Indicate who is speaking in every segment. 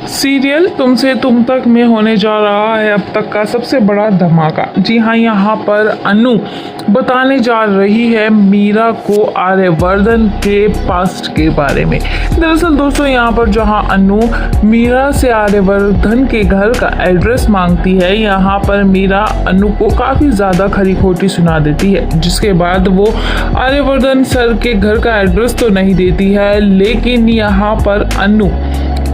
Speaker 1: Serial तुमसे तुम तक में होने जा रहा है अब तक का सबसे बड़ा धमाका। जी हाँ, यहाँ पर अनु बताने जा रही है मीरा को आर्यवर्धन के पास्ट के बारे में। दरअसल दोस्तों, यहाँ पर जहाँ अनु मीरा से आर्यवर्धन के घर का एड्रेस मांगती है, यहाँ पर मीरा अनु को काफ़ी ज़्यादा खरी खोटी सुना देती है, जिसके बाद वो आर्यवर्धन सर के घर का एड्रेस तो नहीं देती है, लेकिन यहाँ पर अनु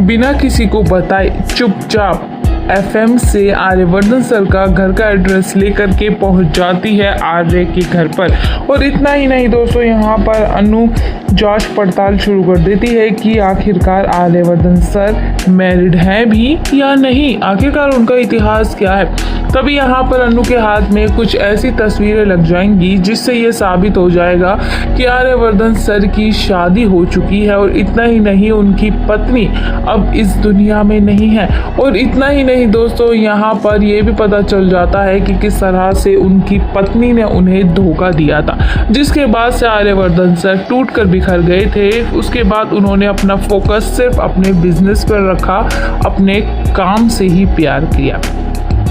Speaker 1: बिना किसी को बताए चुपचाप एफएम से आर्यवर्धन सर का घर का एड्रेस लेकर के पहुंच जाती है आर्य के घर पर। और इतना ही नहीं दोस्तों, यहाँ पर अनु जांच पड़ताल शुरू कर देती है कि आखिरकार आर्यवर्धन सर मैरिड हैं भी या नहीं, आखिरकार उनका इतिहास क्या है। तभी यहाँ पर अनु के हाथ में कुछ ऐसी तस्वीरें लग जाएंगी जिससे ये साबित हो जाएगा कि आर्यवर्धन सर की शादी हो चुकी है। और इतना ही नहीं, उनकी पत्नी अब इस दुनिया में नहीं है। और इतना ही नहीं दोस्तों, यहाँ पर यह भी पता चल जाता है कि किस तरह से उनकी पत्नी ने उन्हें धोखा दिया था, जिसके बाद से आर्यवर्धन सर टूट कर बिखर गए थे। उसके बाद उन्होंने अपना फोकस सिर्फ अपने बिजनेस पर रखा, अपने काम से ही प्यार किया।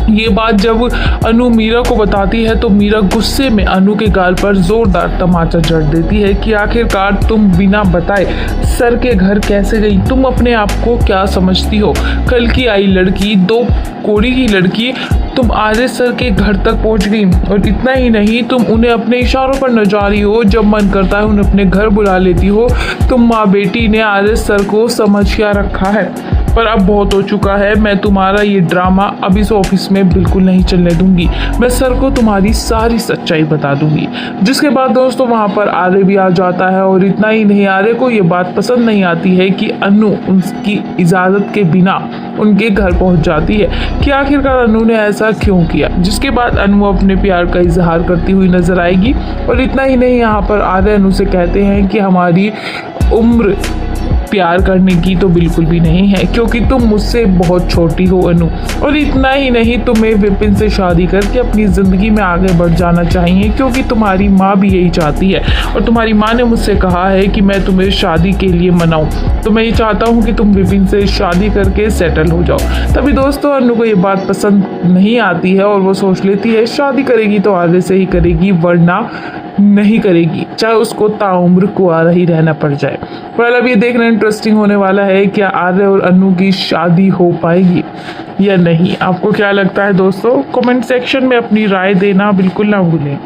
Speaker 1: ये बात जब अनु मीरा को बताती है तो मीरा गुस्से में अनु के गाल पर जोरदार तमाचा जड़ देती है कि आखिरकार तुम बिना बताए सर के घर कैसे गई, तुम अपने आप को क्या समझती हो, कल की आई लड़की, 2 कोड़ी की लड़की, तुम आर्य सर के घर तक पहुंच गई। और इतना ही नहीं, तुम उन्हें अपने इशारों पर नचारी हो, जब मन करता है उन्हें अपने घर बुला लेती हो। तुम माँ बेटी ने आर्य सर को समझ क्या रखा है, पर अब बहुत हो चुका है। मैं तुम्हारा ये ड्रामा अब इस ऑफिस में बिल्कुल नहीं चलने दूंगी, मैं सर को तुम्हारी सारी सच्चाई बता दूंगी। जिसके बाद दोस्तों वहाँ पर आर्य भी आ जाता है। और इतना ही नहीं, आर्य को ये बात पसंद नहीं आती है कि अनु उसकी इजाज़त के बिना उनके घर पहुँच जाती है, कि आखिरकार अनु ने ऐसा क्यों किया। जिसके बाद अनु अपने प्यार का इजहार करती हुई नजर आएगी। और इतना ही नहीं, यहाँ पर आर्य अनु से कहते हैं कि हमारी उम्र प्यार करने की तो बिल्कुल भी नहीं है, क्योंकि तुम मुझसे बहुत छोटी हो अनु। और इतना ही नहीं, तुम्हें विपिन से शादी करके अपनी ज़िंदगी में आगे बढ़ जाना चाहिए, क्योंकि तुम्हारी माँ भी यही चाहती है। और तुम्हारी माँ ने मुझसे कहा है कि मैं तुम्हें शादी के लिए मनाऊं, तो मैं ये चाहता हूँ कि तुम विपिन से शादी करके सेटल हो जाओ। तभी दोस्तों अनु को ये बात पसंद नहीं आती है और वो सोच लेती है शादी करेगी तो आर्य से ही करेगी, वरना नहीं करेगी, चाहे उसको ताउम्र कुंवारा ही रहना पड़ जाए। पर अब ये देखना इंटरेस्टिंग होने वाला है, क्या आर्य और अनु की शादी हो पाएगी या नहीं। आपको क्या लगता है दोस्तों? कमेंट सेक्शन में अपनी राय देना बिल्कुल ना भूलें।